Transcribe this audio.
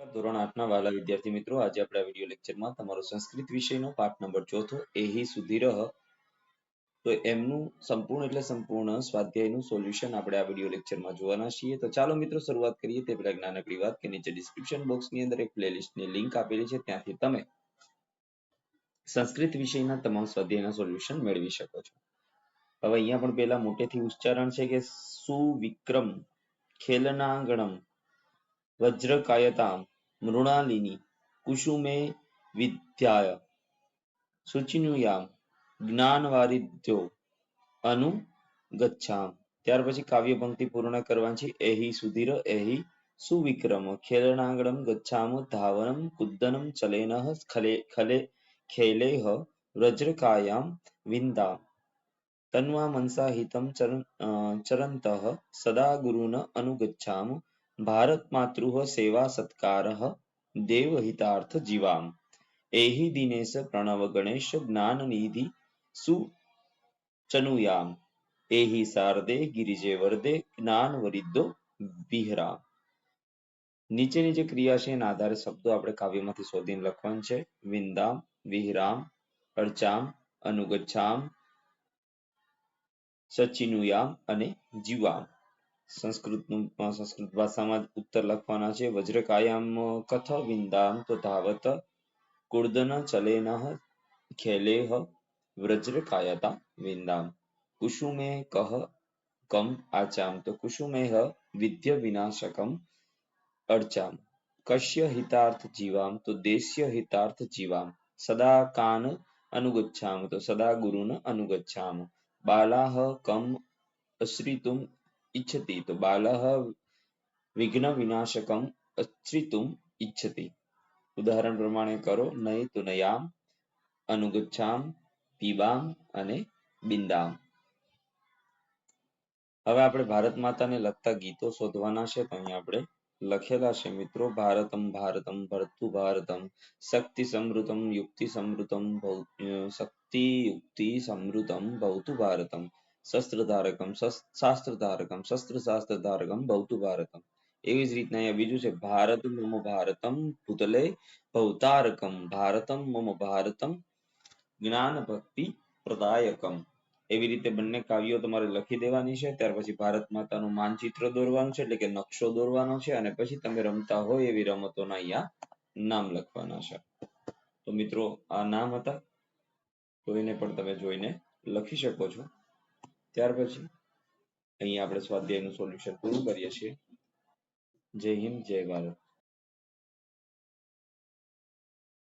ધોરણ 8 ના વાલા વિદ્યાર્થી મિત્રો, આજે આપણે વિડિયો લેક્ચરમાં તમારો સંસ્કૃત વિષયનો પાઠ નંબર 4 એહી સુધીરહ તો એમનું સંપૂર્ણ સ્વાધ્યાયનું સોલ્યુશન આપણે આ વિડિયો લેક્ચરમાં જોવાના છીએ. તો ચાલો મિત્રો શરૂઆત કરીએ તે પહેલા નાનકડી વાત કે નીચે ડિસ્ક્રિપ્શન બોક્સની અંદર એક પ્લેલિસ્ટની લિંક આપેલી છે, ત્યાંથી તમે સંસ્કૃત વિષયના તમામ સ્વાધ્યાયના સોલ્યુશન મેળવી શકો છો. હવે અહીંયા પણ પહેલા મોટેથી ઉચ્ચારણ છે કે સુવિક્રમ ખેલનાંગણમ વજ્રકાયતામ મૃણાલિની કુસુમે વિદ્યાય શુચિનુયામ જ્ઞાનવારિધ્યો અનુ ગચ્છામ. ત્યાર પછી કાવ્ય પંક્તિ પૂર્ણ કરવાની છે. એહી સુધીર એહી સુવિક્રમ ખેલનાંગણમ ગચ્છામ ધાવનમ કુદ્દનમ ચલેનઃ ખલે ખલે ખેલેહ વ્રજ્રકાયામ વિંદા તન્વા મનસા હિતમ ચરંતઃ સદા ગુરુન અનુગચ્છામ ભારત માતૃહ સેવા સત્કારઃ દેવહિતાર્થ જીવામ. એહી દિનેશ પ્રણવ ગણેશ જ્ઞાન નિધિ સુચનુયામ એહી શારદે ગિરિજે વર્દે જ્ઞાન વરિદ્ધો વિહરામ. નીચેની જે ક્રિયા છે એના આધારે શબ્દો આપણે કાવ્યમાંથી શોધીને લખવાનું છે. વિંદામ, વિહરામ, અર્ચામ, અનુગચ્છામ, સચિનુયામ અને જીવામ. સંસ્કૃત ભાષામાં ઉત્તર લખવાના છે. વજ્રકાયામ કથ વિંદામ તો ધાવત કુર્દન ચલેનઃ ખેલેહ વ્રજ્રકાયતા વિંદામ. કુસુમે કહ કમ આચામ તો કુસુમેહ વિદ્ય વિનાશકમ અર્ચામ. કશ્ય હિતાર્થ જીવામ તો દેશ્ય હિતાર્થ જીવામ. સદા કાન અનુગચ્છામ તો સદા ગુરુન અનુગચ્છામ. બાલાહ કમ અશ્રિતુમ इच्छति तो बालः विघ्न विनाशकम अश्रितुम इच्छति. ઉદાહરણ પ્રમાણે કરો. નય તો નયામ, અનુગચ્છામ, પીબામ અને બિંદામ. હવે આપણે ભારત માતાને લગતા ગીતો શોધવાના છે. તો અહીંયા આપણે લખેલા છે મિત્રો. ભારતમ ભારતમ ભરતુ ભારતમ શક્તિ સમૃતમ યુક્તિ સમૃતમ શક્તિ યુક્તિ સમૃતમ ભવતુ ભારતમ શસ્ત્રધારકમ શાસ્ત્રધારકમ શસ્ત્ર શાસ્ત્રધારકમ ભવતુ ભારતમ. એવી જ રીતના અહીંયા બીજું છે. ભારત મમ ભારતમ ભૂતલે ભવતારકમ ભારતમ મમ ભારતમ જ્ઞાન ભક્તિ પ્રદાયકમ. એવી રીતે બંને કાવ્યો તમારે લખી દેવાની છે. ત્યાર પછી ભારત માતાનું માનચિત્ર દોરવાનું છે, એટલે કે નકશો દોરવાનો છે, અને પછી તમે રમતા હોય એવી રમતોના અહીંયા નામ લખવાના છે. તો મિત્રો આ નામ હતા, તો એને પણ તમે જોઈને લખી શકો છો. ત્યાર પછી અહીંયા આપણે સ્વાધ્યાયનું સોલ્યુશન પૂરું કરીએ છીએ. જય હિન્દ, જય ભારત.